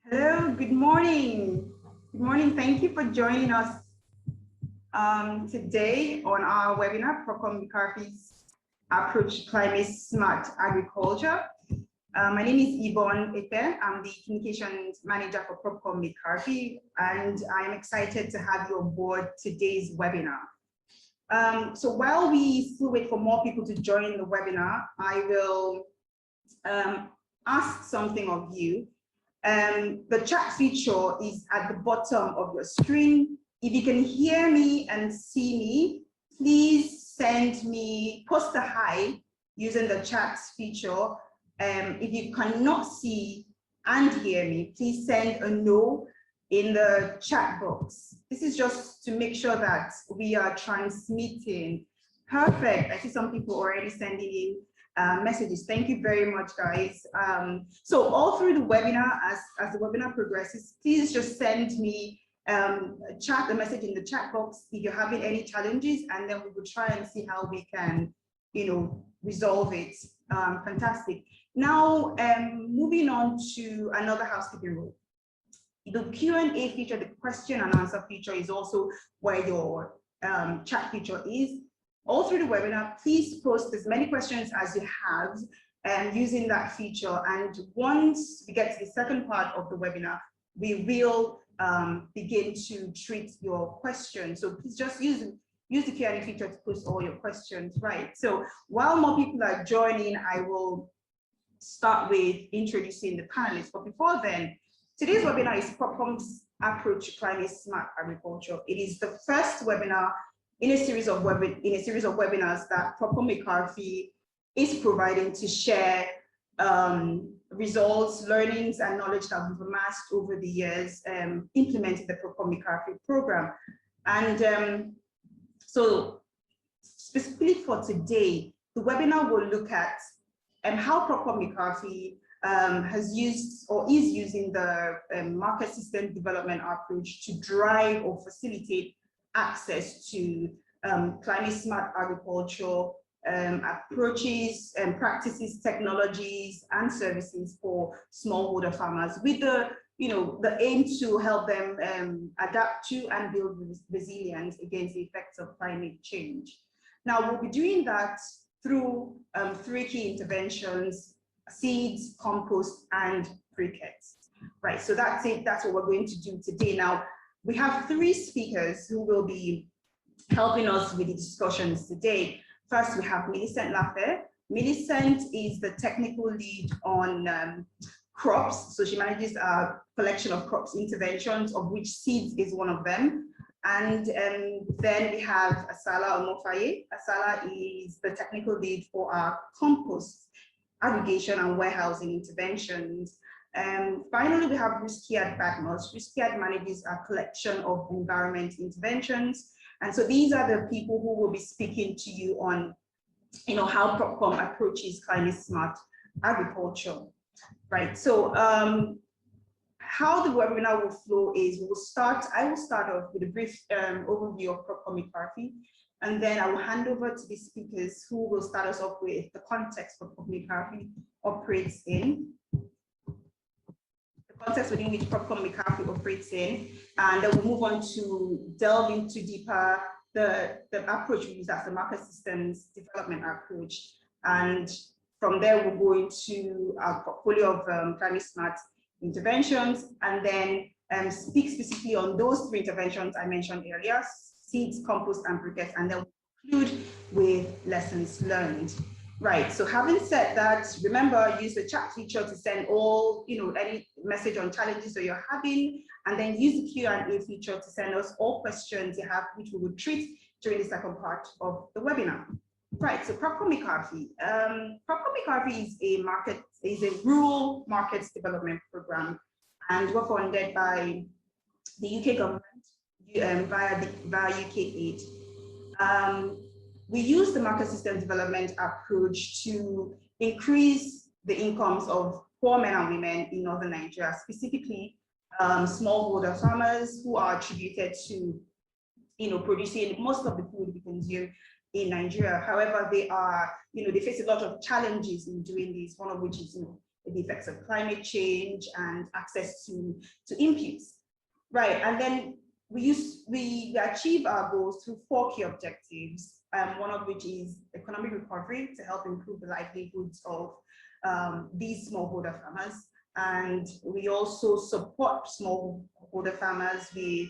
Hello, good morning. Good morning. Thank you for joining us today on our webinar, Propcom Mai-Karfi's Approach to Climate Smart Agriculture. My name is Yvonne Ete. I'm the Communications Manager for Propcom Mai-Karfi, and I'm excited to have you on board today's webinar. So while we still wait for more people to join the webinar, I will ask something of you. The chat feature is at the bottom of your screen. If you can hear me and see me, please send me, post a hi using the chat feature. If you cannot see and hear me, please send a no in the chat box. This is just to make sure that we are transmitting. Perfect. I see some people already sending in messages. Thank you very much, guys. So all through the webinar, as the webinar progresses, please just send me a message in the chat box if you're having any challenges, and then we will try and see how we can, resolve it. Fantastic. Now, moving on to another housekeeping rule. The Q&A feature, the question and answer feature, is also where your chat feature is. All through the webinar, please post as many questions as you have using that feature. And once we get to the second part of the webinar, we will begin to treat your questions. So please just use the Q&A feature to post all your questions, right? So while more people are joining, I will start with introducing the panelists. But before then, today's webinar is Propcom's Approach to Climate Smart Agriculture. It is the first webinar in a series of webinars that Propcom Mai-Karfi is providing to share results, learnings, and knowledge that we've amassed over the years implementing the Propcom Mai-Karfi program. And so specifically for today, the webinar will look at how Propcom Mai-Karfi has used or is using the market system development approach to drive or facilitate access to climate smart agriculture approaches and practices, technologies, and services for smallholder farmers, with the aim to help them adapt to and build resilience against the effects of climate change. Now, we'll be doing that through three key interventions: seeds, compost, and briquettes. Right, so that's it. That's what we're going to do today. Now, we have three speakers who will be helping us with the discussions today. First, we have Millicent Laffer. Millicent is the technical lead on crops. So she manages a collection of crops interventions, of which seeds is one of them. And then we have Asala Omofaye. Asala is the technical lead for our compost aggregation and warehousing interventions. Finally, we have Ruskiad Badmos. Ruskiad manages a collection of environment interventions. And so these are the people who will be speaking to you on, how Propcom approaches climate smart agriculture, right? So how the webinar will flow is I will start off with a brief overview of Propcom Mai-Karfi, and then I will hand over to the speakers who will start us off with the context Propcom Mai-Karfi operates in, context within which Propcom Mai-Karfi operates in, and then we'll move on to delve into deeper the approach we use as the market systems development approach. And from there, we'll go into our portfolio of climate smart interventions, and then speak specifically on those three interventions I mentioned earlier: seeds, compost, and briquettes, and then we'll conclude with lessons learned. Right, so having said that, remember, use the chat feature to send all, any message on challenges that you're having, and then use the Q&A feature to send us all questions you have, which we will treat during the second part of the webinar. Right, so Propcom Mai-Karfi. Propcom Mai-Karfi is a rural markets development program, and we're funded by the UK government via UK aid. We use the market system development approach to increase the incomes of poor men and women in northern Nigeria, specifically smallholder farmers who are attributed to, producing most of the food we consume in Nigeria. However, they face a lot of challenges in doing this, one of which is the effects of climate change, and access to inputs. Right, and then we achieve our goals through 4 key objectives, one of which is economic recovery to help improve the livelihoods of these smallholder farmers. And we also support smallholder farmers with,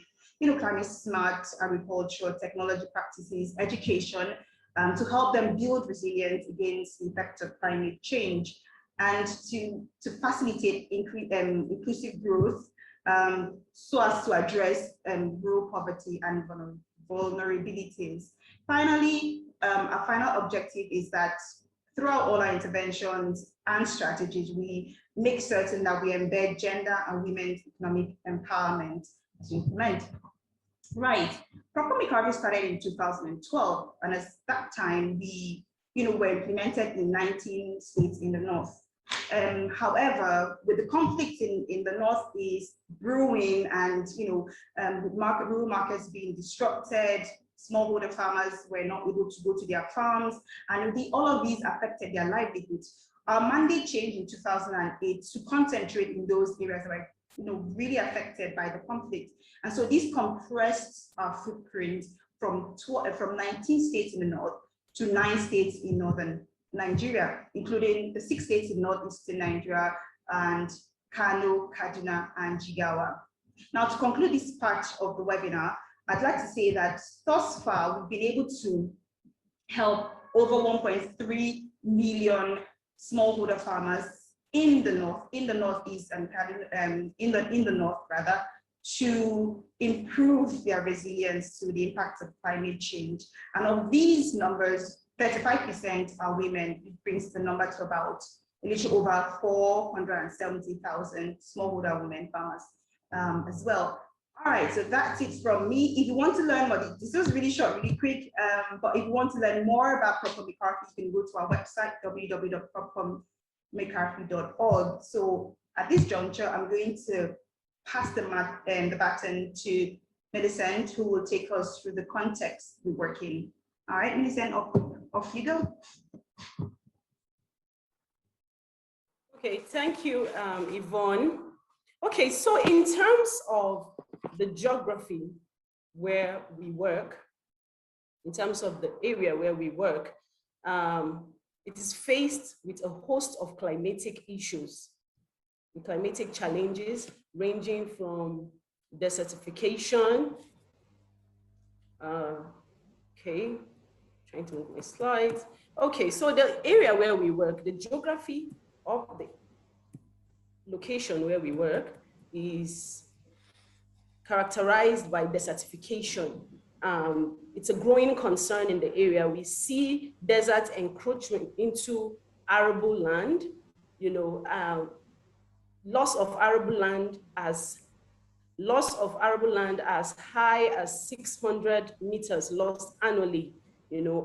climate smart agriculture, technology practices, education, to help them build resilience against the effects of climate change, and to facilitate inclusive growth, so as to address rural poverty and vulnerabilities. Finally, our final objective is that throughout all our interventions and strategies, we make certain that we embed gender and women's economic empowerment to implement. Right, Propcom Mai-Karfi started in 2012, and at that time, we were implemented in 19 states in the north. However, with the conflict in the northeast brewing, and with rural markets being disrupted, smallholder farmers were not able to go to their farms, and all of these affected their livelihoods. Our mandate changed in 2008 to concentrate in those areas that were really affected by the conflict. And so this compressed our footprint from 19 states in the north to 9 states in northern Nigeria, including the 6 states in northeastern Nigeria and Kano, Kaduna, and Jigawa. Now, to conclude this part of the webinar, I'd like to say that thus far, we've been able to help over 1.3 million smallholder farmers in the north, in the northeast, and in the north rather, to improve their resilience to the impact of climate change. And of these numbers, 35% are women. It brings the number to about a little over 470,000 smallholder women farmers as well. All right, so that's it from me. If you want to learn more, this was really short, really quick, but if you want to learn more about Propcom Mai-Karfi, you can go to our website, www.propcommai-karfi.org. So at this juncture, I'm going to pass the baton to Millicent, who will take us through the context we work in. All right, Millicent, off you go. Okay, thank you, Yvonne. Okay, so in terms of the geography where we work, in terms of the area where we work, it is faced with a host of climatic issues, climatic challenges ranging from desertification. Okay, trying to move my slides. Okay, so the area where we work, the geography of the location where we work is characterized by desertification. It's a growing concern in the area. We see desert encroachment into arable land, loss of arable land as high as 600 meters lost annually,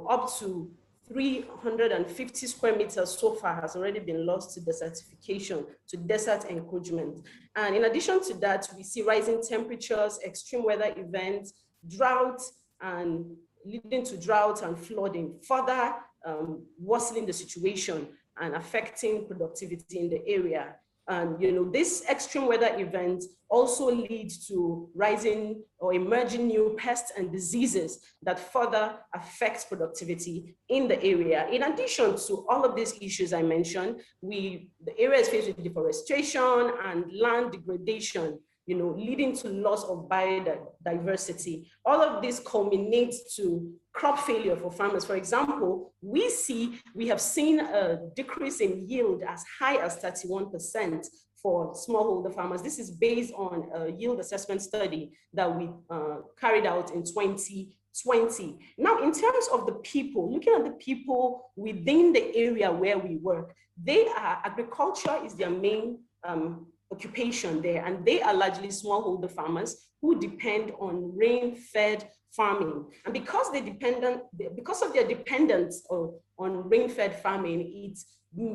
up to 350 square meters so far has already been lost to desertification, to desert encroachment. And in addition to that, we see rising temperatures, extreme weather events, drought, and leading to drought and flooding, further worsening the situation and affecting productivity in the area. And this extreme weather events also lead to rising or emerging new pests and diseases that further affect productivity in the area. In addition to all of these issues I mentioned, the area is faced with deforestation and land degradation, leading to loss of biodiversity. All of this culminates to crop failure for farmers. For example, we have seen a decrease in yield as high as 31% for smallholder farmers. This is based on a yield assessment study that we carried out in 2020. Now, in terms of the people, looking at the people within the area where we work, agriculture is their main occupation there, and they are largely smallholder farmers who depend on rain-fed farming. And because because of their dependence on rain-fed farming, it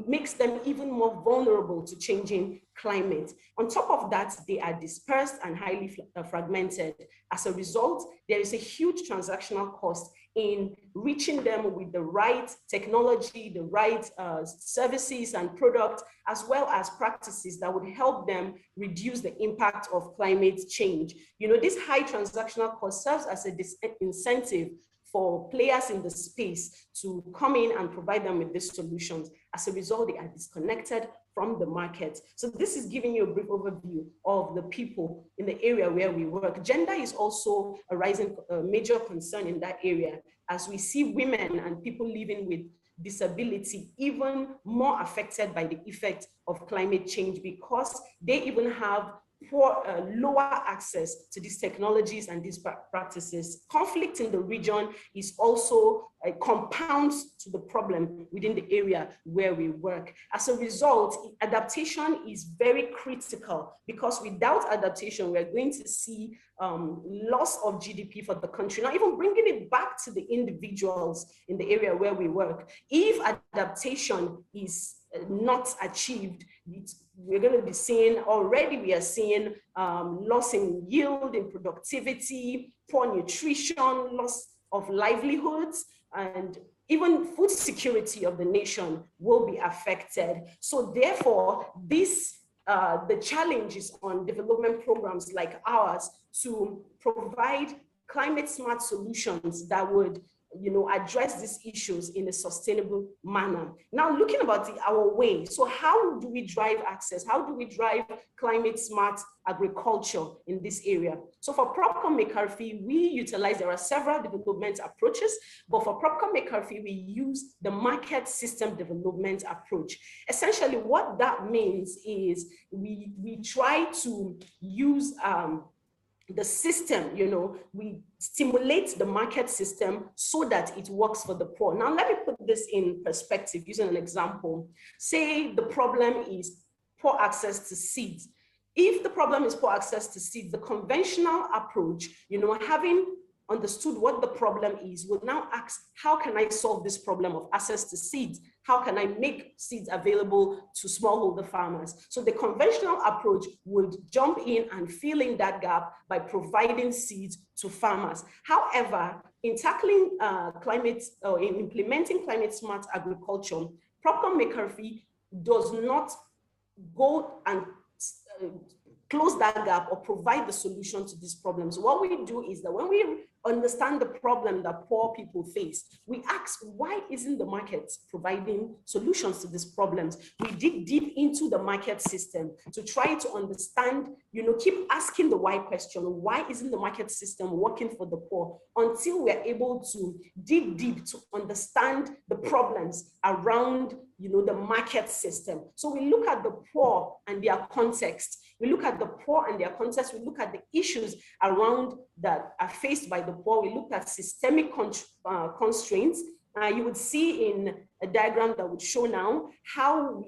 makes them even more vulnerable to changing climate. On top of that, they are dispersed and highly fragmented. As a result, there is a huge transactional cost in reaching them with the right technology, the right services and products, as well as practices that would help them reduce the impact of climate change. You know, this high transactional cost serves as a disincentive for players in the space to come in and provide them with these solutions. As a result, they are disconnected from the market. So this is giving you a brief overview of the people in the area where we work. Gender is also a rising major concern in that area, as we see women and people living with disability even more affected by the effect of climate change, because they even have poor, lower access to these technologies and these practices. Conflict in the region is also compounds to the problem within the area where we work. As a result, adaptation is very critical, because without adaptation, we're going to see loss of GDP for the country, not even bringing it back to the individuals in the area where we work. If adaptation is not achieved, we're going to be seeing, already we are seeing loss in yield, in productivity, poor nutrition, loss of livelihoods, and even food security of the nation will be affected. So therefore, this the challenge is on development programs like ours to provide climate smart solutions that would, you know, address these issues in a sustainable manner. Now, looking about our way, so how do we drive access? How do we drive climate smart agriculture in this area? So for Propcom Mai-Karfi, we utilize, there are several development approaches, but for Propcom Mai-Karfi, we use the market system development approach. Essentially, what that means is we try to use the system, you know, we stimulate the market system so that it works for the poor. Now, let me put this in perspective using an example. Say the problem is poor access to seeds. If the problem is poor access to seeds, the conventional approach, you know, having understood what the problem is, will now ask, how can I solve this problem of access to seeds? How can I make seeds available to smallholder farmers? So the conventional approach would jump in and fill in that gap by providing seeds to farmers. However, in tackling in implementing climate smart agriculture, Propcom Mai-Karfi does not go and close that gap or provide the solution to these problems. What we do is that when we understand the problem that poor people face, we ask, why isn't the market providing solutions to these problems? We dig deep into the market system to try to understand, you know, keep asking the why question. Why isn't the market system working for the poor? Until we're able to dig deep to understand the problems around, you know, the market system. So we look at the poor and their context. We look at the poor and their context. We look at the issues around that are faced by the poor. We look at systemic constraints. You would see in a diagram that would show now how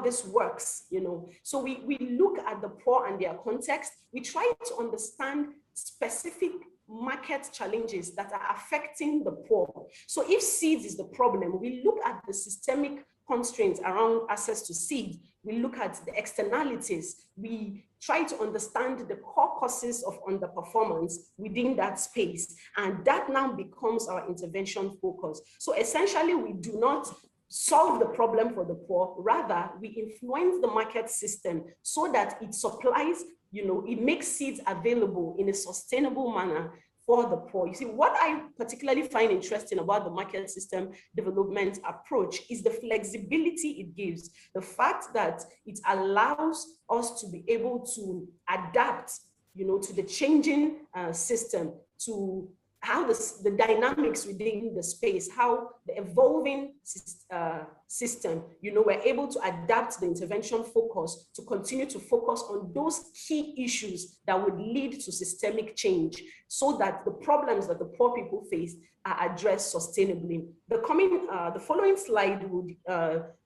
this works, you know. So we look at the poor and their context. We try to understand specific market challenges that are affecting the poor. So if seeds is the problem, we look at the systemic constraints around access to seed. We look at the externalities. We try to understand the core causes of underperformance within that space. And that now becomes our intervention focus. So essentially, we do not solve the problem for the poor. Rather, we influence the market system so that it supplies, you know, it makes seeds available in a sustainable manner for the poor. You see, what I particularly find interesting about the market system development approach is the flexibility it gives, the fact that it allows us to be able to adapt, you know, to the changing system, to how the dynamics within the space, how the evolving system, you know, we're able to adapt the intervention focus to continue to focus on those key issues that would lead to systemic change so that the problems that the poor people face are addressed sustainably. The following slide would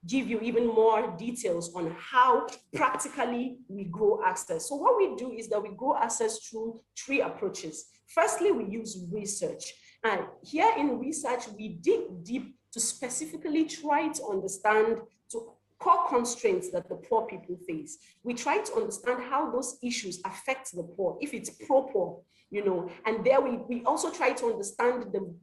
give you even more details on how practically we grow access. So what we do is that we grow access through 3 approaches. Firstly, we use research. And here in research, we dig deep to specifically try to understand core constraints that the poor people face. We try to understand how those issues affect the poor, if it's pro-poor, and there we also try to understand the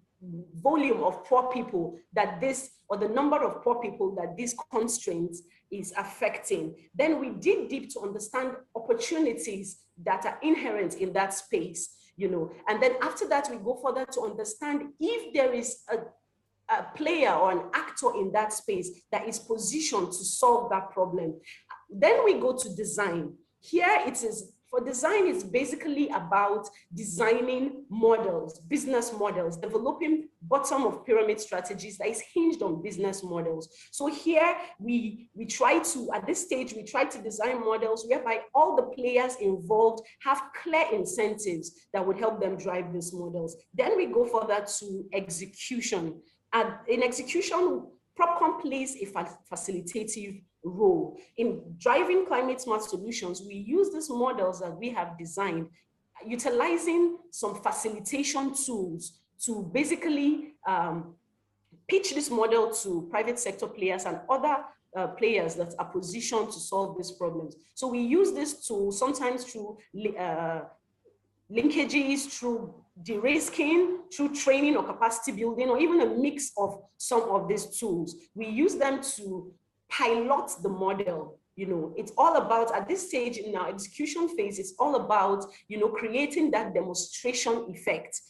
volume of poor people that or the number of poor people that these constraints is affecting. Then we dig deep to understand opportunities that are inherent in that space, and then after that, we go further to understand if there is a player or an actor in that space that is positioned to solve that problem. Then we go to design. Here it is, for design, it's basically about designing models, business models, developing bottom of pyramid strategies that is hinged on business models. So here we try to, at this stage, we try to design models whereby all the players involved have clear incentives that would help them drive these models. Then we go further to execution. And in execution, Propcom plays a facilitative role. In driving climate smart solutions, we use these models that we have designed, utilizing some facilitation tools to basically pitch this model to private sector players and other players that are positioned to solve these problems. So we use this tool sometimes through linkages, through de-risking, through training or capacity building, or even a mix of some of these tools. We use them to pilot the model. It's all about, at this stage in our execution phase, it's all about, creating that demonstration effect,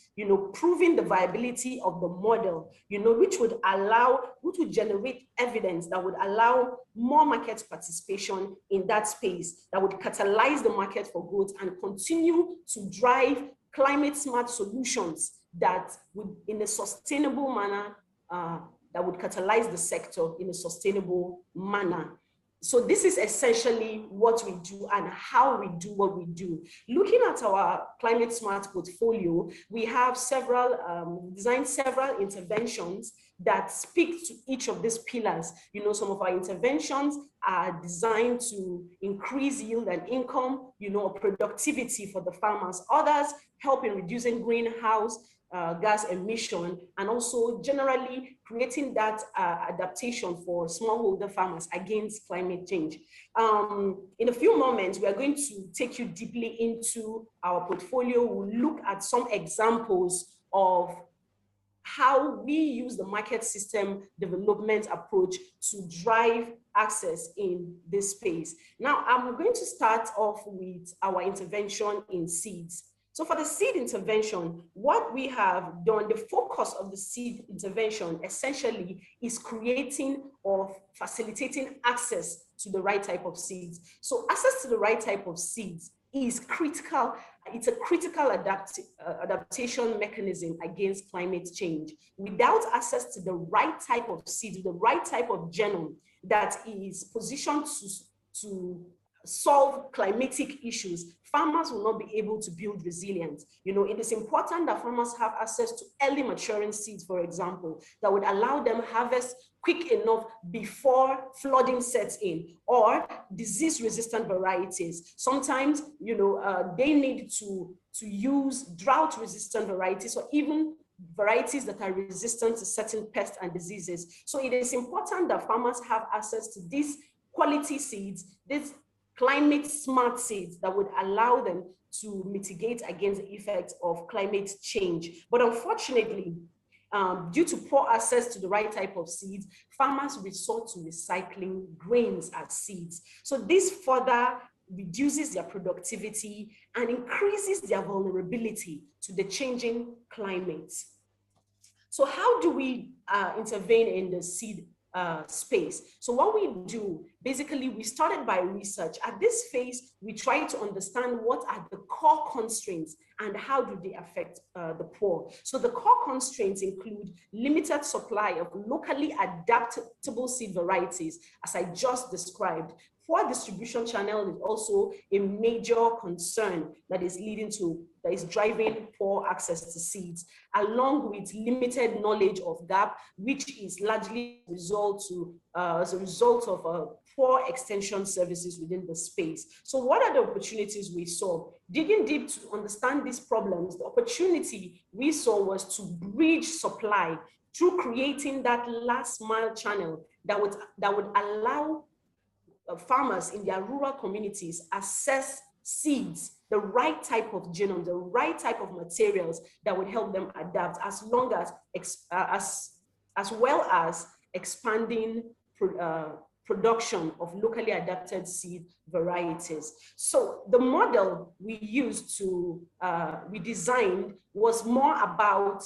proving the viability of the model, which would generate evidence that would allow more market participation in that space, that would catalyze the market for growth and continue to drive climate smart solutions that would, in a sustainable manner, that would catalyze the sector in a sustainable manner. So this is essentially what we do and how we do what we do. Looking at our climate smart portfolio, we have designed several interventions that speak to each of these pillars. Some of our interventions are designed to increase yield and income, or productivity for the farmers. Others help in reducing greenhouse gas emission, and also generally creating that adaptation for smallholder farmers against climate change. In a few moments, we are going to take you deeply into our portfolio. We'll look at some examples of how we use the market system development approach to drive access in this space. Now, I'm going to start off with our intervention in seeds. So for the seed intervention, what we have done, the focus of the seed intervention essentially is creating or facilitating access to the right type of seeds. So access to the right type of seeds is critical. It's a critical adaptation mechanism against climate change. Without access to the right type of seeds, the right type of genome that is positioned to solve climatic issues, farmers will not be able to build resilience. It is important that farmers have access to early maturing seeds, for example, that would allow them harvest quick enough before flooding sets in, or disease-resistant varieties. Sometimes, they need to use drought-resistant varieties, or even varieties that are resistant to certain pests and diseases. So it is important that farmers have access to these quality seeds, these climate smart seeds that would allow them to mitigate against the effects of climate change. But unfortunately, due to poor access to the right type of seeds, farmers resort to recycling grains as seeds. So this further reduces their productivity and increases their vulnerability to the changing climate. So how do we intervene in the seed space? So what we do, basically, we started by research. At this phase, we try to understand what are the core constraints and how do they affect the poor. So the core constraints include limited supply of locally adaptable seed varieties, as I just described, poor distribution channel is also a major concern that is driving poor access to seeds, along with limited knowledge of GAP, which is largely as a result of poor extension services within the space. So what are the opportunities we saw? Digging deep to understand these problems, the opportunity we saw was to bridge supply through creating that last mile channel that would allow farmers in their rural communities access seeds, the right type of genome, the right type of materials that would help them adapt, as well as expanding production of locally adapted seed varieties. So the model we designed was more about,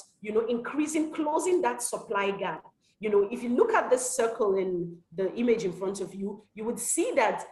closing that supply gap. If you look at this circle in the image in front of you, you would see that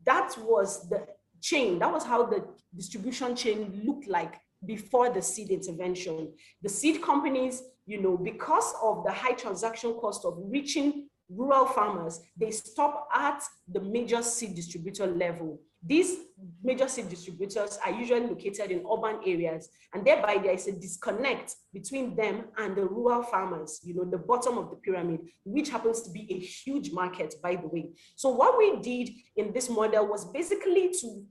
that was the chain. That was how the distribution chain looked like before the seed intervention. The seed companies, because of the high transaction cost of reaching rural farmers, they stop at the major seed distributor level. These major seed distributors are usually located in urban areas, and thereby there is a disconnect between them and the rural farmers, the bottom of the pyramid, which happens to be a huge market, by the way. So what we did in this model was basically to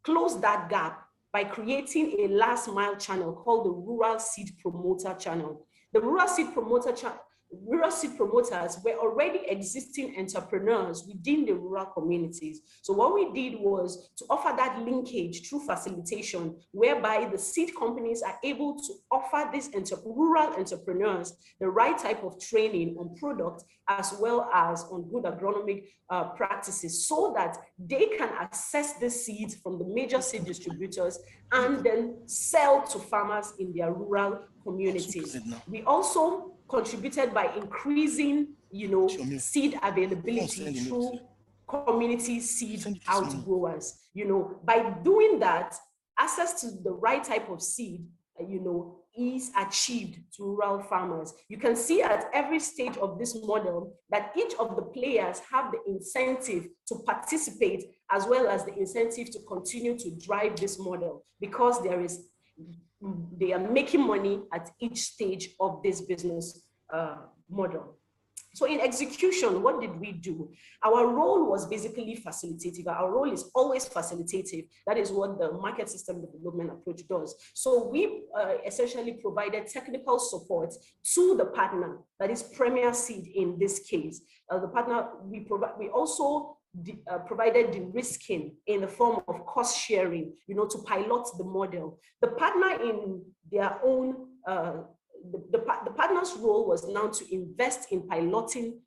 close that gap by creating a last mile channel called the Rural Seed Promoter Channel. The Rural Seed promoters were already existing entrepreneurs within the rural communities. So what we did was to offer that linkage through facilitation, whereby the seed companies are able to offer these rural entrepreneurs the right type of training on product, as well as on good agronomic practices, so that they can access the seeds from the major seed distributors and then sell to farmers in their rural communities. We also contributed by increasing, seed availability through community seed outgrowers. By doing that, access to the right type of seed, is achieved to rural farmers. You can see at every stage of this model that each of the players have the incentive to participate, as well as the incentive to continue to drive this model, because they are making money at each stage of this business model. So in execution, what did we do? Our role was basically facilitative. Our role is always facilitative. That is what the market system development approach does. So we essentially provided technical support to the partner, that is Premier Seed in this case. The partner, we also provided de-risking in the form of cost sharing, to pilot the model. The partner in their own, the partner's role was now to invest in piloting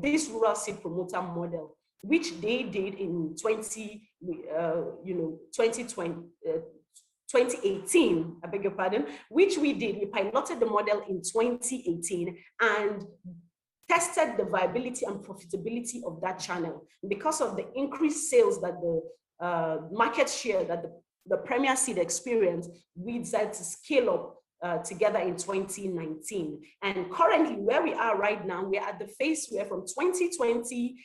this rural seed promoter model, which they did in 2018, I beg your pardon, which we did. We piloted the model in 2018 and tested the viability and profitability of that channel. Because of the increased sales that the market share that the Premier Seed experienced, we decided to scale up together in 2019. And currently, where we are right now, we are at the phase where from 2020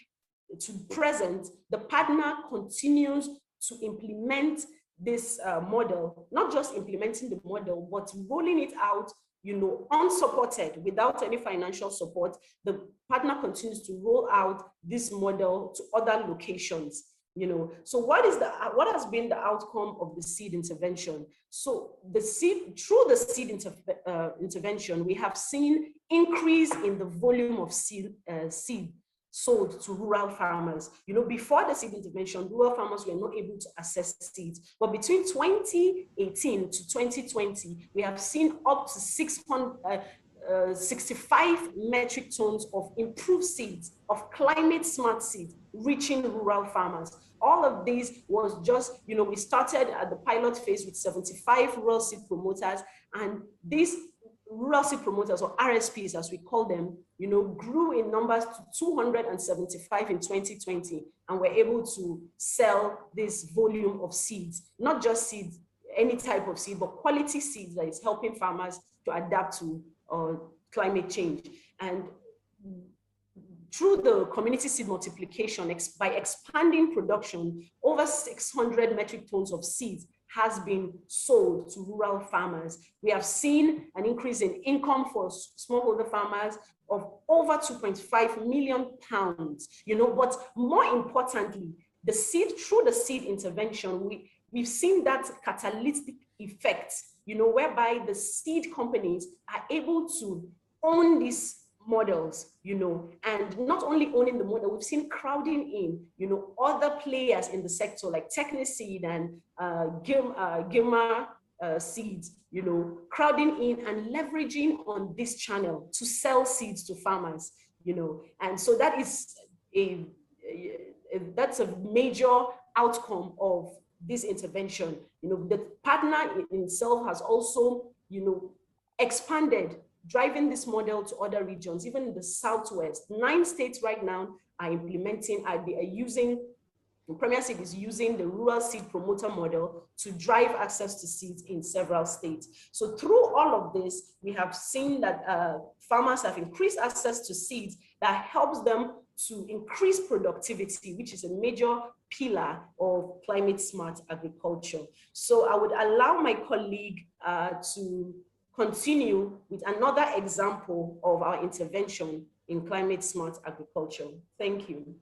to present, the partner continues to implement this model, not just implementing the model, but rolling it out, unsupported, without any financial support. The partner continues to roll out this model to other locations. So what has been the outcome of the seed intervention? So through the seed intervention, we have seen increase in the volume of seed sold to rural farmers. Before the seed intervention, rural farmers were not able to access seeds. But between 2018 to 2020, we have seen up to 65 metric tons of improved seeds, of climate smart seeds, reaching rural farmers. All of this was just, we started at the pilot phase with 75 rural seed promoters, and these rural seed promoters, or RSPs as we call them, grew in numbers to 275 in 2020, and were able to sell this volume of seeds, not just seeds, any type of seed, but quality seeds that is helping farmers to adapt to climate change. And through the community seed multiplication, by expanding production, over 600 metric tons of seeds has been sold to rural farmers. We have seen an increase in income for smallholder farmers of over 2.5 million pounds, but more importantly, through the seed intervention, we've seen that catalytic effect, whereby the seed companies are able to own these models, and not only owning the model, we've seen crowding in, other players in the sector like Techniseed and Gilma Seeds, crowding in and leveraging on this channel to sell seeds to farmers, and so that is that's a major outcome of this intervention. The partner in itself has also, expanded, driving this model to other regions, even in the Southwest. 9 states right now are implementing, they are using, Premier Seed is using the rural seed promoter model to drive access to seeds in several states. So through all of this, we have seen that farmers have increased access to seeds that helps them to increase productivity, which is a major pillar of climate smart agriculture. So I would allow my colleague to continue with another example of our intervention in climate smart agriculture. Thank you.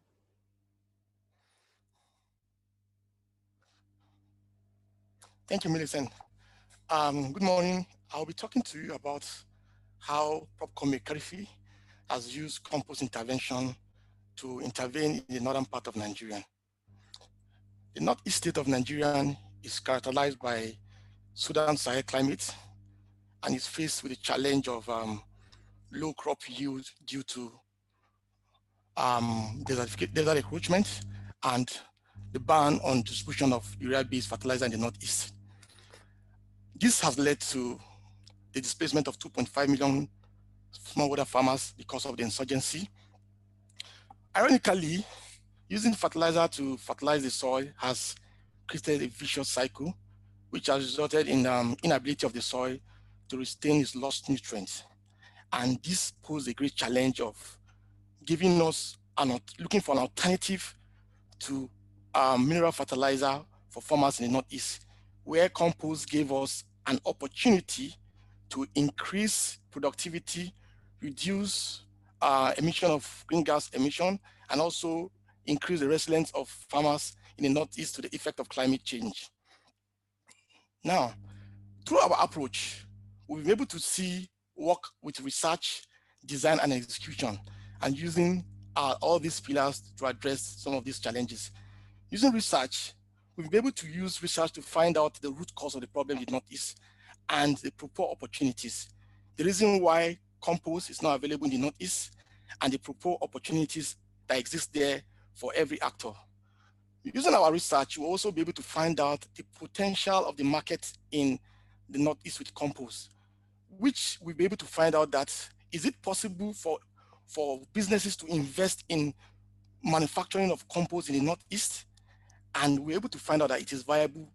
Thank you, Millicent. Good morning. I'll be talking to you about how Propcom Mai-Karfi has used compost intervention to intervene in the northern part of Nigeria. The northeast state of Nigeria is characterized by Sudan Sahel climate and is faced with the challenge of low crop yield due to desert encroachment and the ban on distribution of urea-based fertilizer in the northeast. This has led to the displacement of 2.5 million smallholder farmers because of the insurgency. Ironically, using fertilizer to fertilize the soil has created a vicious cycle, which has resulted in inability of the soil to retain its lost nutrients. And this poses a great challenge of giving us, looking for an alternative to mineral fertilizer for farmers in the northeast, where compost gave us an opportunity to increase productivity, reduce emission of greenhouse gas emission, and also increase the resilience of farmers in the northeast to the effect of climate change. Now, through our approach, we've been able to work with research, design, and execution, and using all these pillars to address some of these challenges. Using research, we've been able to use research to find out the root cause of the problem in the northeast and the proposed opportunities. The reason why compost is not available in the northeast and the proposed opportunities that exist there for every actor. Using our research, we'll also be able to find out the potential of the market in the northeast with compost, which we'll be able to find out that is it possible for businesses to invest in manufacturing of compost in the northeast, and we're able to find out that it is viable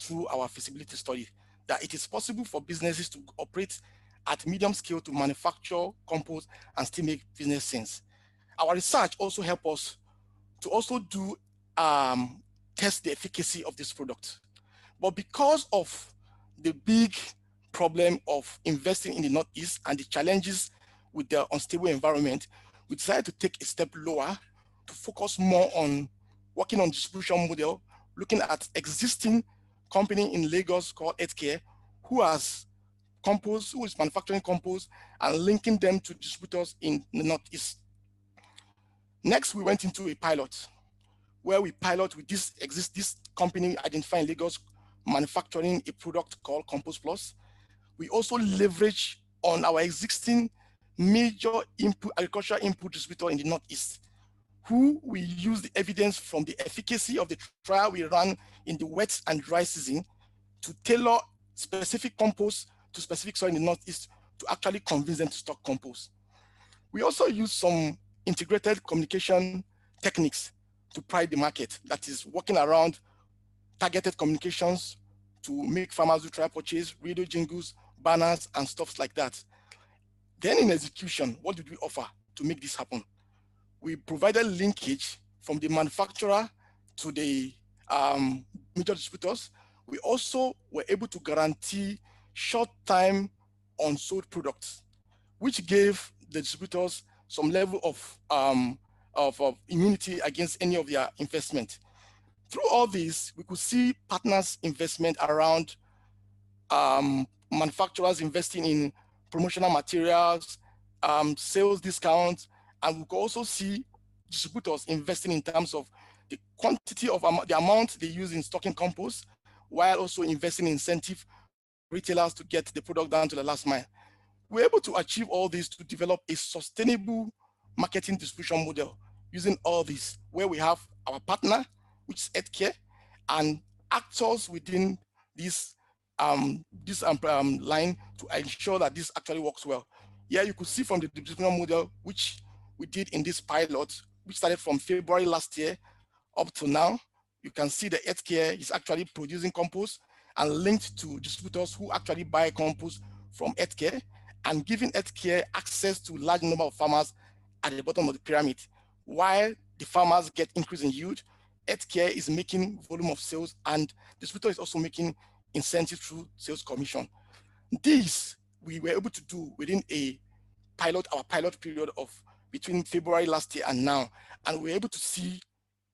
through our feasibility study, that it is possible for businesses to operate at medium scale to manufacture compost and still make business sense. Our research also helps us to also do test the efficacy of this product. But because of the big problem of investing in the northeast and the challenges with the unstable environment, we decided to take a step lower to focus more on working on distribution model, looking at existing company in Lagos called Healthcare, who is manufacturing compost and linking them to distributors in the northeast. Next, we went into a pilot where we pilot with this company identified in Lagos manufacturing a product called Compost Plus. We also leverage on our existing major agricultural input distributor in the northeast, who we use the evidence from the efficacy of the trial we ran in the wet and dry season to tailor specific compost to specific soil in the northeast to actually convince them to stock compost. We also use some integrated communication techniques to pride the market, that is working around targeted communications to make farmers do trial purchase, radio jingles, banners, and stuff like that. Then in execution, what did we offer to make this happen? we provided linkage from the manufacturer to the major distributors. We also were able to guarantee short-time unsold products, which gave the distributors some level of immunity against any of their investment. Through all this, we could see partners' investment around manufacturers investing in promotional materials, sales discounts, and we could also see distributors investing in terms of the quantity of the amount they use in stocking compost, while also investing in incentive for retailers to get the product down to the last mile. We're able to achieve all this to develop a sustainable marketing distribution model using all this, where we have our partner, which is healthcare, and actors within this line to ensure that this actually works well. Here you could see from the distribution model, which we did in this pilot, which started from February last year up to now. You can see the healthcare is actually producing compost and linked to distributors who actually buy compost from healthcare and giving healthcare access to large number of farmers at the bottom of the pyramid. While the farmers get increase in yield, healthcare is making volume of sales and distributor is also making incentive through sales commission. This we were able to do within our pilot period of between February last year and now, and we were able to see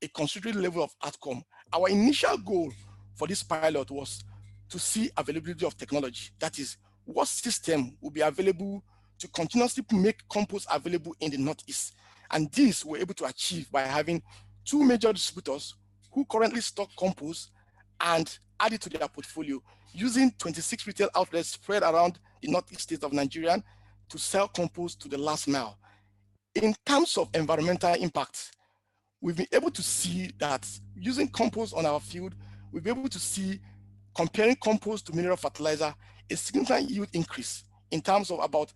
a considerable level of outcome. Our initial goal for this pilot was to see availability of technology. That is, what system will be available to continuously make compost available in the Northeast. And this we're able to achieve by having 2 major distributors who currently stock compost and add it to their portfolio, using 26 retail outlets spread around the Northeast states of Nigeria to sell compost to the last mile. In terms of environmental impact, we've been able to see that using compost on our field, we've been able to see, comparing compost to mineral fertilizer, a significant yield increase in terms of about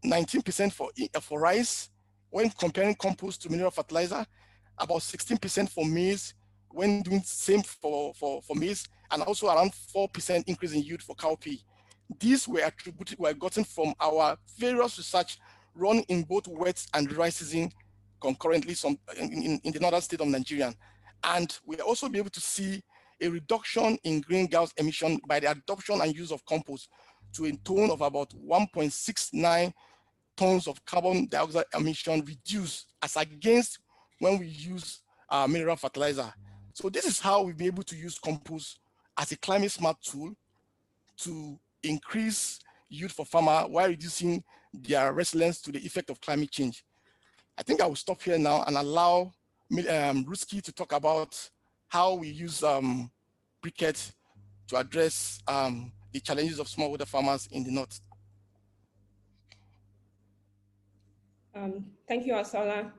19% for rice when comparing compost to mineral fertilizer, about 16% for maize when doing same for maize, and also around 4% increase in yield for cowpea. These were gotten from our various research run in both wet and dry season concurrently in the northern state of Nigeria. And we'll also be able to see a reduction in greenhouse emission by the adoption and use of compost to a tone of about 1.69 tons of carbon dioxide emission reduced as against when we use mineral fertilizer. So this is how we'll be able to use compost as a climate smart tool to increase yield for farmer while reducing their resilience to the effect of climate change. I think I will stop here now and allow Ruski to talk about how we use briquette to address the challenges of smallholder farmers in the north. Thank you, Asala.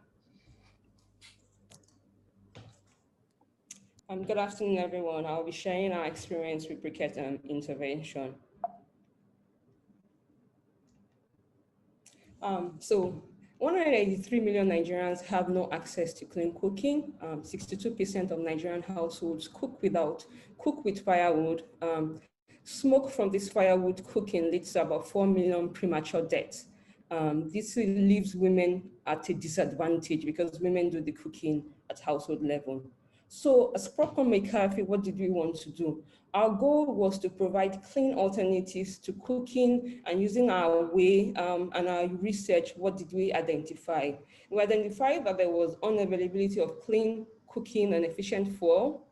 Good afternoon, everyone. I'll be sharing our experience with briquette intervention. So 183 million Nigerians have no access to clean cooking. 62% of Nigerian households cook with firewood. Smoke from this firewood cooking leads to about 4 million premature deaths. This leaves women at a disadvantage because women do the cooking at household level. So as Propcom Mai-Karfi, what did we want to do? Our goal was to provide clean alternatives to cooking, and using our way and our research, what did we identify? We identified that there was unavailability of clean cooking and efficient fuel.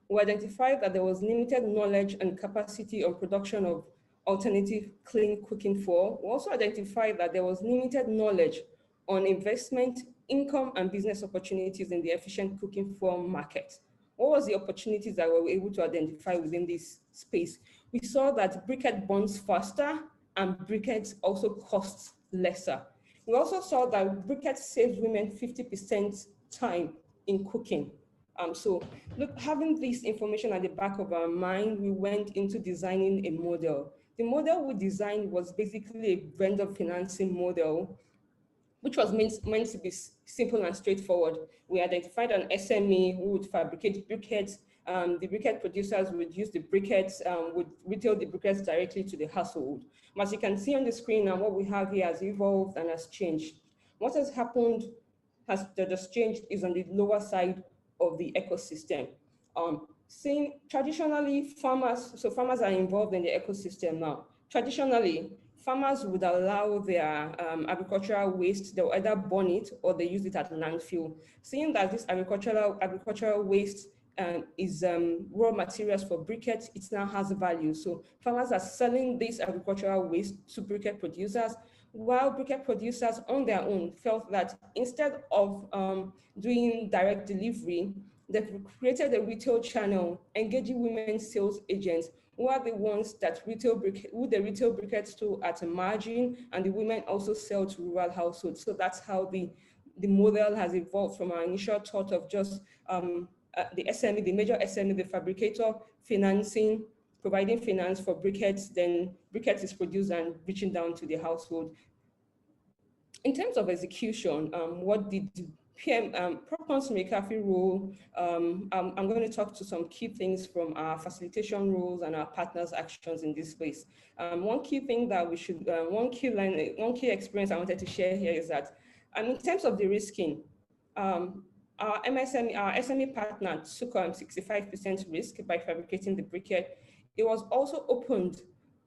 We identified that there was limited knowledge and capacity on production of alternative clean cooking fuel. We also identified that there was limited knowledge on investment, income, and business opportunities in the efficient cooking fuel market. What was the opportunities that we were able to identify within this space? We saw that briquette burns faster and briquettes also costs lesser. We also saw that briquette saves women 50% time in cooking. So look, having this information at the back of our mind, we went into designing a model. The model we designed was basically a vendor financing model, which was meant to be simple and straightforward. We identified an SME who would fabricate briquettes. The briquette producers would use the briquettes, would retail the briquettes directly to the household. As you can see on the screen now, what we have here has evolved and has changed. What has happened that has changed is on the lower side of the ecosystem. Seeing traditionally farmers are involved in the ecosystem now. Traditionally, farmers would allow their agricultural waste, they'll either burn it or they use it at landfill. Seeing that this agricultural waste is raw materials for briquettes, it now has value. So farmers are selling this agricultural waste to briquette producers, while briquette producers on their own felt that instead of doing direct delivery, they've created a retail channel engaging women sales agents who are the ones that the retail briquettes to at a margin, and the women also sell to rural households. So that's how the model has evolved from our initial thought of just the SME, the major SME, the fabricator providing finance for briquettes, then briquettes is produced and reaching down to the household. In terms of execution, what did PM, Propcom's Mai-Karfi role, I'm going to talk to some key things from our facilitation roles and our partners' actions in this space. One key thing that we should, one key experience I wanted to share here is that in terms of de-risking, our SME partner took 65% risk by fabricating the briquette. It was also opened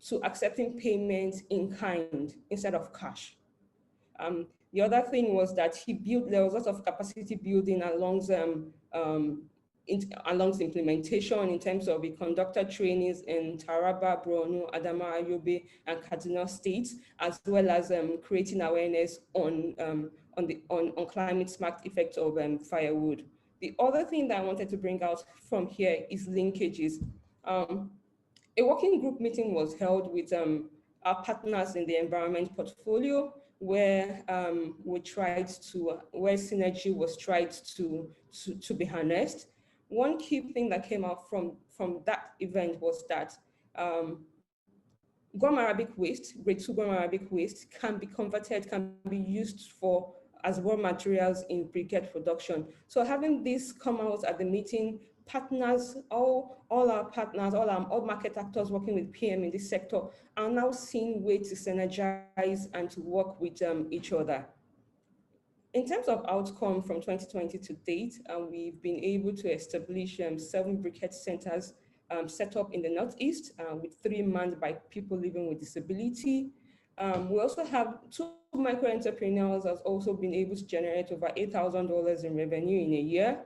to accepting payments in kind instead of cash. The other thing was that there was a lot of capacity building along the implementation in terms of we conducted trainings in Taraba, Borno, Adamawa, Yobe, and Kaduna states, as well as creating awareness on climate smart effects of firewood. The other thing that I wanted to bring out from here is linkages. A working group meeting was held with our partners in the environment portfolio, where where synergy was tried to be harnessed. One key thing that came out from that event was that gum Arabic waste, grade 2 gum Arabic waste, can be used as raw materials in briquette production. So having this come out at the meeting, partners, all our partners, all market actors working with PM in this sector are now seeing ways to synergize and to work with each other. In terms of outcome from 2020 to date, we've been able to establish 7 briquette centers set up in the Northeast with 3 manned by people living with disability. We also have 2 micro-entrepreneurs has also been able to generate over $8,000 in revenue in a year.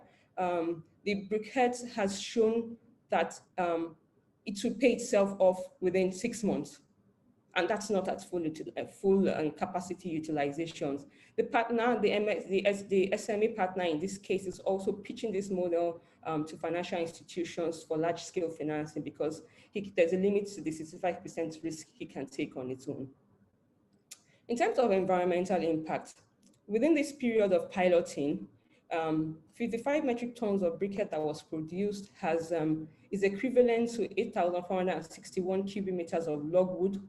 The briquette has shown that it will pay itself off within 6 months. And that's not at full capacity utilizations. The partner, the SME partner in this case is also pitching this model to financial institutions for large scale financing because there's a limit to the 65% risk he can take on its own. In terms of environmental impact, within this period of piloting, 55 metric tons of briquette that was produced is equivalent to 8,461 cubic meters of logwood.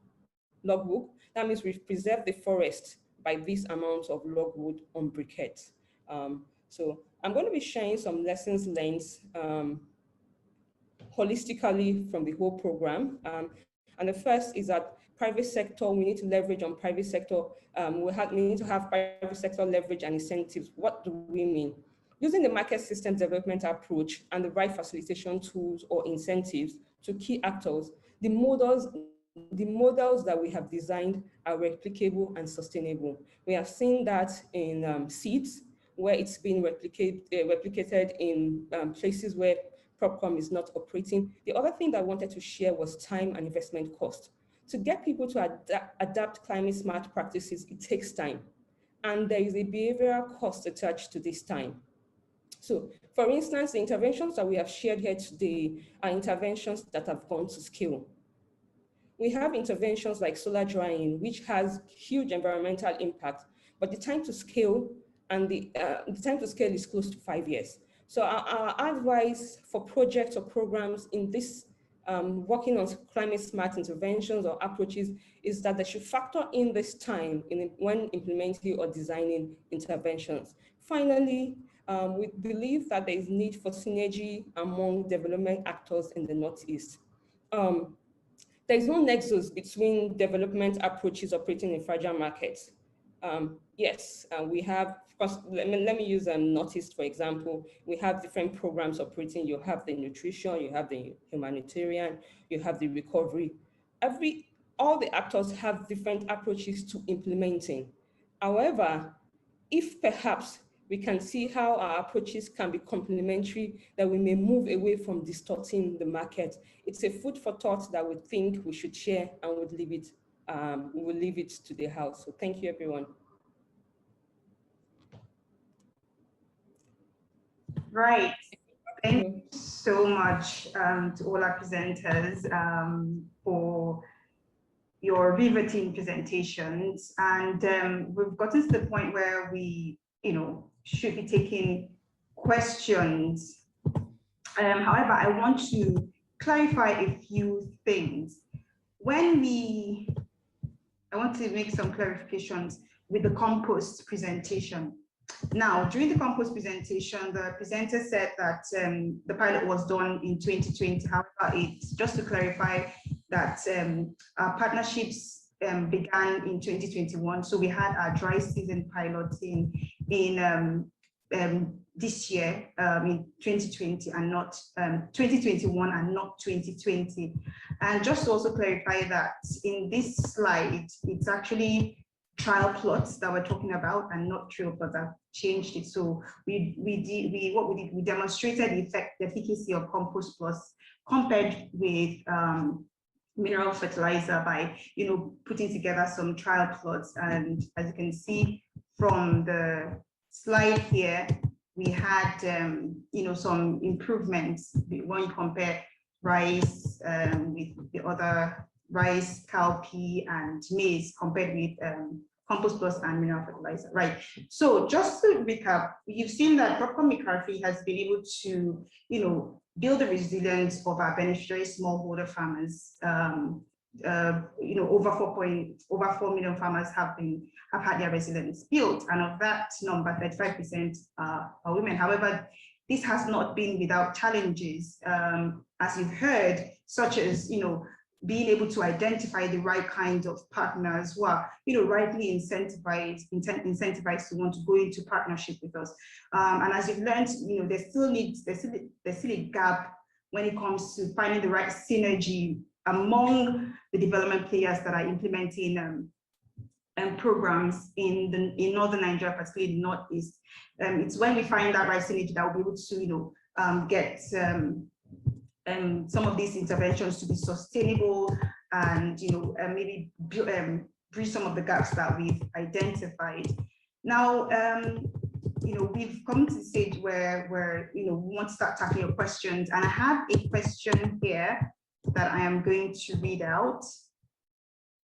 That means we've preserved the forest by this amount of logwood on briquette. So I'm going to be sharing some lessons learned holistically from the whole program. And the first is that private sector, we need to leverage on private sector. We need to have private sector leverage and incentives. What do we mean? Using the market system development approach and the right facilitation tools or incentives to key actors, the models that we have designed are replicable and sustainable. We have seen that in seeds, where it's been replicated in places where Propcom is not operating. The other thing that I wanted to share was time and investment cost. To get people to adapt climate smart practices, it takes time. And there is a behavioral cost attached to this time. So for instance, the interventions that we have shared here today are interventions that have gone to scale. We have interventions like solar drying, which has huge environmental impact, but the time to scale and the time to scale is close to 5 years. So our advice for projects or programs in this working on climate smart interventions or approaches is that they should factor in this time when implementing or designing interventions. Finally, we believe that there is need for synergy among development actors in the Northeast. There is no nexus between development approaches operating in fragile markets. Yes, we have let me use Northeast, for example. We have different programs operating. You have the nutrition, you have the humanitarian, you have the recovery. All the actors have different approaches to implementing. However, if perhaps we can see how our approaches can be complementary, that we may move away from distorting the market. It's a food for thought that we think we should share, and we will leave it to the House. So thank you, everyone. Right. Thank you so much to all our presenters for your riveting presentations. And we've gotten to the point where we, should be taking questions. However, I want to clarify a few things. I want to make some clarifications with the compost presentation. Now, during the compost presentation, the presenter said that the pilot was done in 2020. However, just to clarify that our partnerships began in 2021. So we had our dry season pilot in this year, in 2020 and not 2021 and not 2020. And just to also clarify that in this slide, it's actually trial plots that we're talking about and not trail plots. I've changed it. So we demonstrated the efficacy of compost plus compared with mineral fertilizer by putting together some trial plots. And as you can see from the slide here, we had some improvements when you compare rice with the other rice, cowpea, and maize compared with compost plus and mineral fertilizer, right? So just to recap, you've seen that Propcom Mai-Karfi has been able to, build the resilience of our beneficiary smallholder farmers. Over 4 million farmers have had their resilience built, and of that number, 35% are women. However, this has not been without challenges, as you've heard, such as being able to identify the right kinds of partners who are rightly incentivized to want to go into partnership with us. And as you've learned, there's still a gap when it comes to finding the right synergy among the development players that are implementing programs in northern Nigeria, particularly the Northeast. It's when we find that right synergy that we'll be able to get some of these interventions to be sustainable and maybe bridge some of the gaps that we've identified. Now, we've come to the stage where we want to start tackling your questions, and I have a question here that I am going to read out.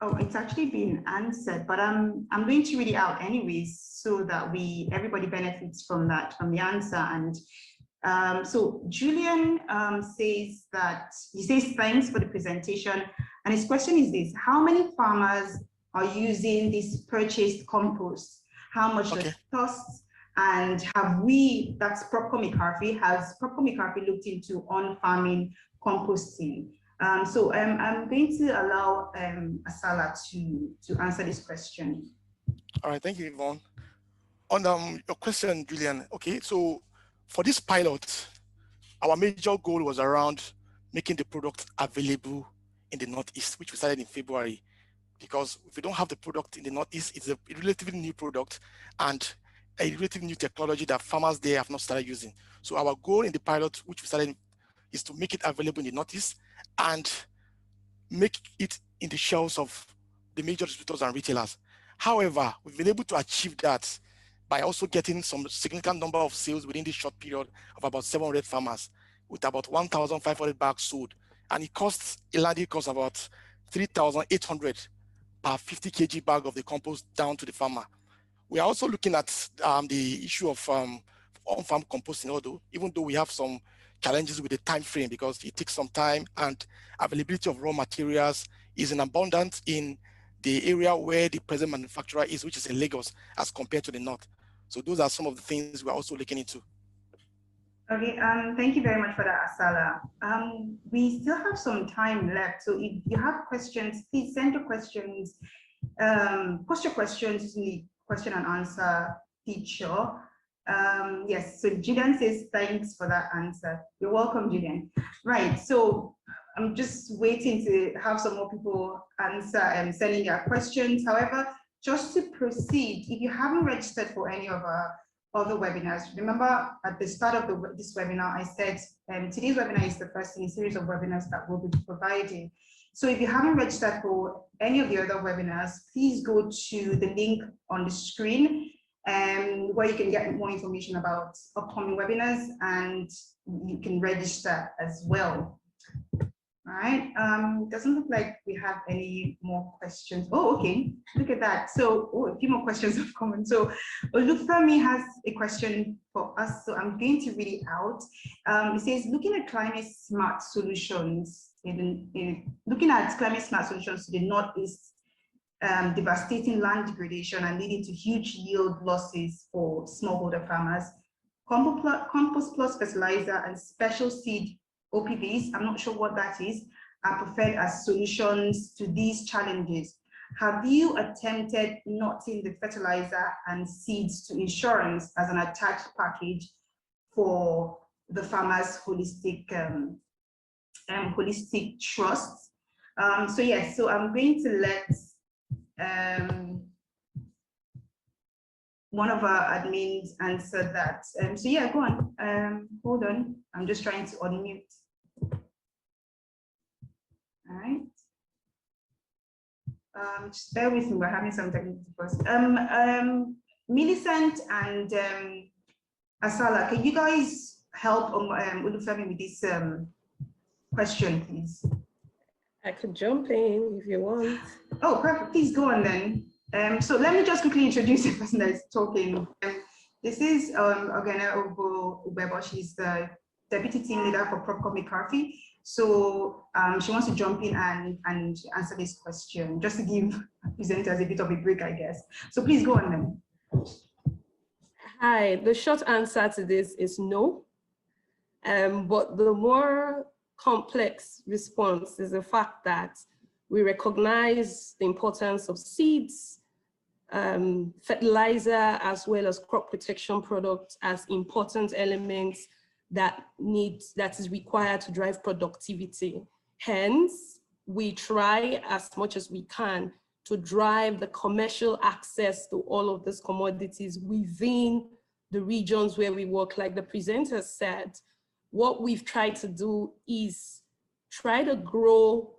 Oh, it's actually been answered, but I'm going to read it out anyways, so that everybody benefits from the answer. And so Julian says thanks for the presentation, and his question is this: how many farmers are using this purchased compost? How much does it cost? And that's Propcom Mai-Karfi, has Propcom Mai-Karfi looked into on-farming composting? So I'm going to allow Asala to answer this question. All right, thank you, Yvonne. On your question, Julian, okay, so for this pilot, our major goal was around making the product available in the Northeast, which we started in February, because if we don't have the product in the Northeast, it's a relatively new product and a relatively new technology that farmers there have not started using. So our goal in the pilot, which we started, is to make it available in the Northeast and make it in the shelves of the major distributors and retailers. However, we've been able to achieve that by also getting some significant number of sales within this short period of about 700 farmers, with about 1,500 bags sold. And it costs, a landing cost about 3,800 per 50 kg bag of the compost down to the farmer. We are also looking at the issue of on-farm composting, even though we have some challenges with the time frame, because it takes some time and availability of raw materials is in abundance in the area where the present manufacturer is, which is in Lagos, as compared to the north. So those are some of the things we're also looking into. Okay, thank you very much for that, Asala. We still have some time left, so if you have questions, please send your questions, post your questions using the question and answer feature. Yes, so Julian says thanks for that answer. You're welcome, Julian. Right, so I'm just waiting to have some more people answer and sending their questions. However, just to proceed, if you haven't registered for any of our other webinars, remember at the start of this webinar, I said today's webinar is the first in a series of webinars that we'll be providing. So if you haven't registered for any of the other webinars, please go to the link on the screen where you can get more information about upcoming webinars, and you can register as well. All right, doesn't look like we have any more questions. Oh, okay, look at that. So a few more questions have come in. So Olufemi has a question for us, so I'm going to read it out. It says, looking at climate smart solutions to the Northeast, devastating land degradation and leading to huge yield losses for smallholder farmers, compost plus fertilizer and special seed OPVs, I'm not sure what that is, are preferred as solutions to these challenges. Have you attempted knotting the fertilizer and seeds to insurance as an attached package for the farmers' holistic trusts? So yes, so I'm going to let one of our admins answer that. So yeah, go on. Hold on, I'm just trying to unmute. All right. Just bear with me, we're having some technical difficulties. Millicent and Asala, can you guys help Olufemi with this question, please? I could jump in if you want. Oh, perfect. Please go on then. So let me just quickly introduce the person that is talking. This is Ogana Ubebo. She's the Deputy Team Leader for Propcom Mai-Karfi. So she wants to jump in and answer this question, just to give presenters a bit of a break, I guess. So please go on then. Hi, the short answer to this is no. But the more complex response is the fact that we recognize the importance of seeds, fertilizer, as well as crop protection products as important elements that is required to drive productivity. Hence, we try as much as we can to drive the commercial access to all of these commodities within the regions where we work. Like the presenter said, what we've tried to do is try to grow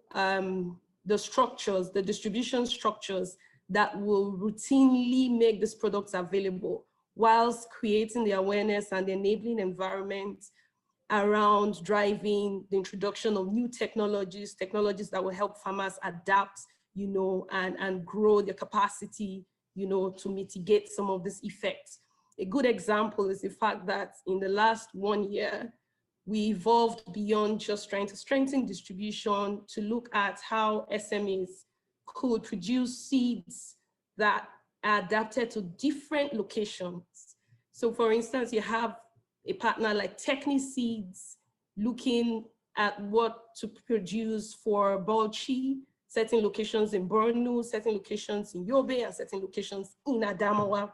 the structures, the distribution structures that will routinely make these products available, whilst creating the awareness and the enabling environment around driving the introduction of new technologies that will help farmers adapt, and grow their capacity, to mitigate some of these effects. A good example is the fact that in the last 1 year, we evolved beyond just trying to strengthen distribution to look at how SMEs could produce seeds that are adapted to different locations. So for instance, you have a partner like Techni Seeds looking at what to produce for Bauchi, certain locations in Borno, certain locations in Yobe, and certain locations in Adamawa.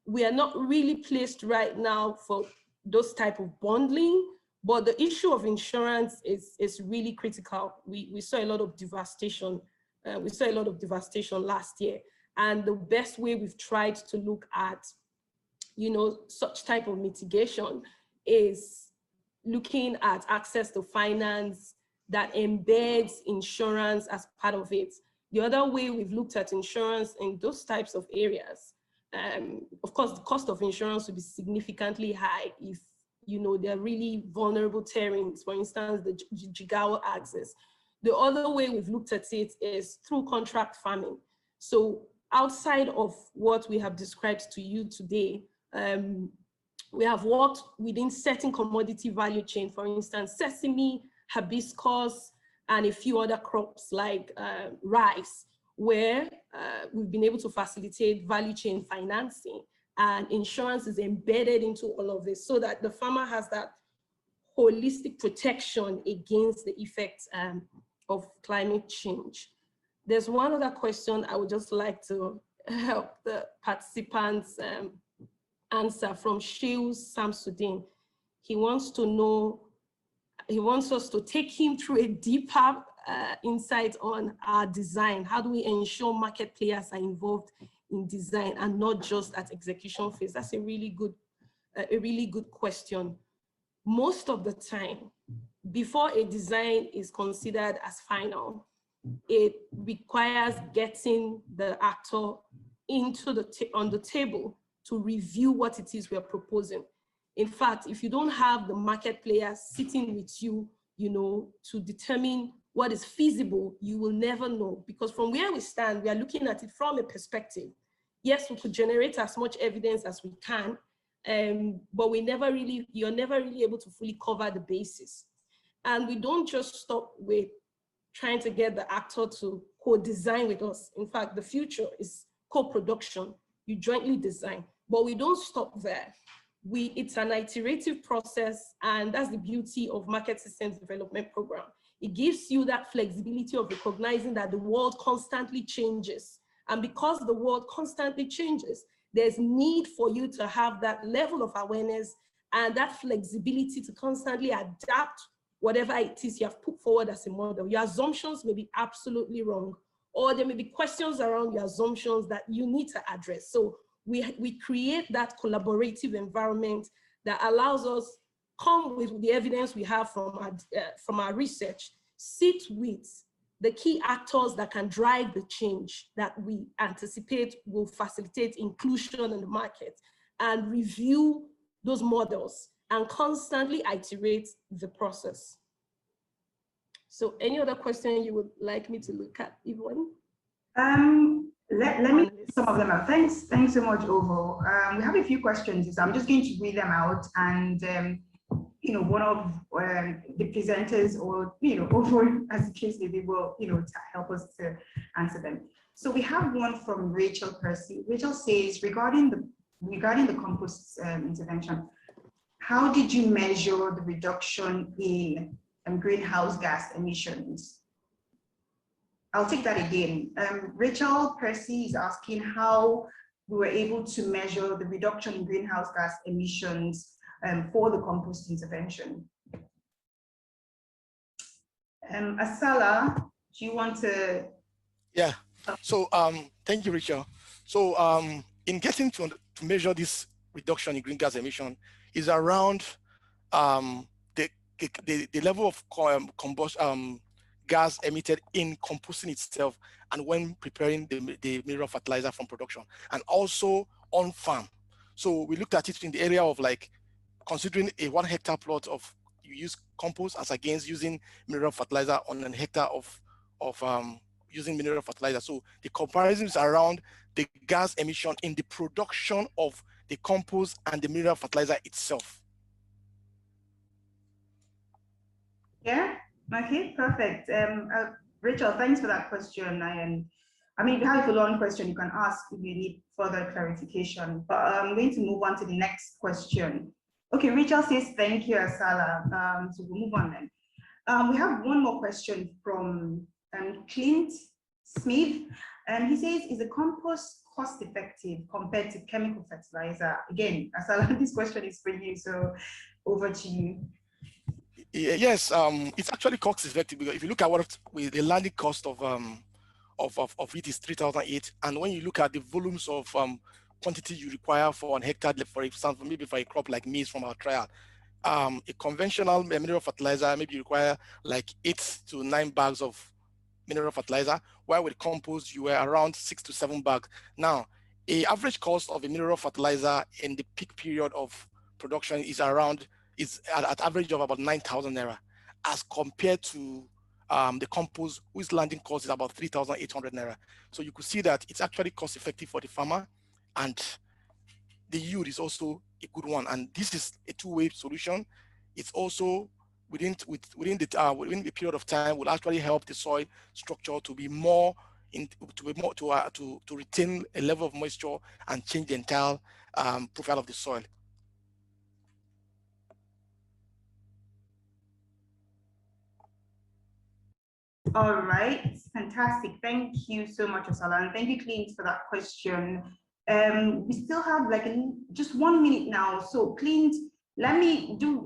We are not really placed right now for those type of bundling, but the issue of insurance is really critical. We saw a lot of devastation. We saw a lot of devastation last year. And the best way we've tried to look at, such type of mitigation is looking at access to finance that embeds insurance as part of it. The other way we've looked at insurance in those types of areas, of course, the cost of insurance would be significantly high if, they're really vulnerable terrains, for instance, the Jigawa axis. The other way we've looked at it is through contract farming. So outside of what we have described to you today, we have worked within certain commodity value chain, for instance, sesame, hibiscus, and a few other crops like rice, where we've been able to facilitate value chain financing, and insurance is embedded into all of this so that the farmer has that holistic protection against the effects of climate change. There's one other question I would just like to help the participants answer from Shields Samsudin. He wants to know, he wants us to take him through a deeper insight on our design. How do we ensure market players are involved in design and not just at execution phase? That's a really good question. Most of the time, before a design is considered as final, it requires getting the actor into on the table to review what it is we're proposing. In fact, if you don't have the market players sitting with you, to determine what is feasible, you will never know. Because from where we stand, we are looking at it from a perspective. Yes, we could generate as much evidence as we can, but you're never really able to fully cover the basis. And we don't just stop with trying to get the actor to co-design with us. In fact, the future is co-production. You jointly design, but we don't stop there. It's an iterative process, and that's the beauty of Market Systems Development Program. It gives you that flexibility of recognizing that the world constantly changes. And because the world constantly changes, there's need for you to have that level of awareness and that flexibility to constantly adapt whatever it is you have put forward as a model. Your assumptions may be absolutely wrong, or there may be questions around your assumptions that you need to address. So we create that collaborative environment that allows us come with the evidence we have from our research, sit with the key actors that can drive the change that we anticipate will facilitate inclusion in the market, and review those models and constantly iterate the process. So any other question you would like me to look at, Yvonne? Let me some of them out. Thanks so much, Ovo. We have a few questions, so I'm just going to read them out, and one of the presenters, or Ovo, as the case may be, will to help us to answer them. So we have one from Rachel Percy. Rachel says, regarding the compost intervention, how did you measure the reduction in greenhouse gas emissions? I'll take that again. Rachel Percy is asking how we were able to measure the reduction in greenhouse gas emissions for the compost intervention. Asala, do you want to? Yeah, so thank you, Rachel. So in getting to measure this reduction in greenhouse gas emission is around the level of combustion gas emitted in composting itself, and when preparing the mineral fertilizer from production, and also on farm. So we looked at it in the area of like considering a 1 hectare plot of you use compost as against using mineral fertilizer on a hectare of using mineral fertilizer. So the comparison is around the gas emission in the production of the compost and the mineral fertilizer itself. Yeah. Okay, perfect. Rachel, thanks for that question. I mean, if you have a follow-on question, you can ask if you need further clarification, but I'm going to move on to the next question. Okay, Rachel says, thank you, Asala. So we'll move on then. We have one more question from Clint Smith, and he says, is the compost cost-effective compared to chemical fertilizer? Again, Asala, this question is for you, so over to you. Yes, it's actually cost effective, because if you look at what the landing cost of it is 3,008, and when you look at the volumes of quantity you require for 1 hectare, for example, maybe for a crop like maize from our trial, a conventional mineral fertilizer maybe require like 8 to 9 bags of mineral fertilizer, while with compost you were around 6 to 7 bags. Now, a average cost of a mineral fertilizer in the peak period of production is at average of about 9,000 naira, as compared to the compost, whose landing cost is about 3,800 naira. So you could see that it's actually cost effective for the farmer, and the yield is also a good one. And this is a two-way solution. It's also within the period of time will actually help the soil structure to be more to retain a level of moisture and change the entire profile of the soil. All right, fantastic. Thank you so much, Osala, and thank you, Clint, for that question. We still have like just 1 minute now. So Clint, let me do,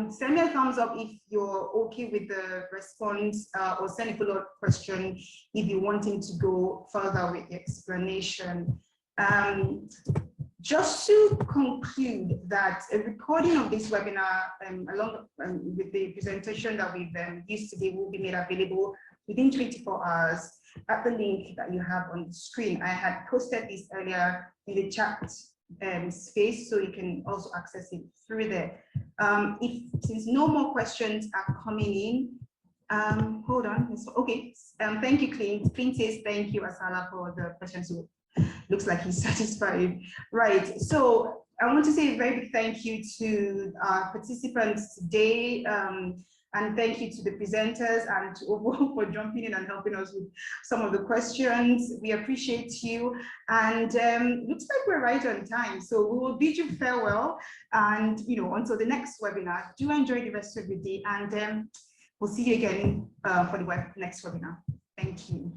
send me a thumbs up if you're okay with the response, or send a follow-up question if you're wanting to go further with the explanation. Just to conclude that a recording of this webinar, along with the presentation that we've used today, will be made available within 24 hours at the link that you have on the screen. I had posted this earlier in the chat space, so you can also access it through there. Since no more questions are coming in, hold on. Okay, thank you, Clint. Clint says thank you, Asala, for the questions. Looks like he's satisfied. Right, so I want to say a very big thank you to our participants today, and thank you to the presenters and to Ovo for jumping in and helping us with some of the questions. We appreciate you, and looks like we're right on time. So we will bid you farewell, and until the next webinar, do enjoy the rest of your day, and we'll see you again for the next webinar. Thank you.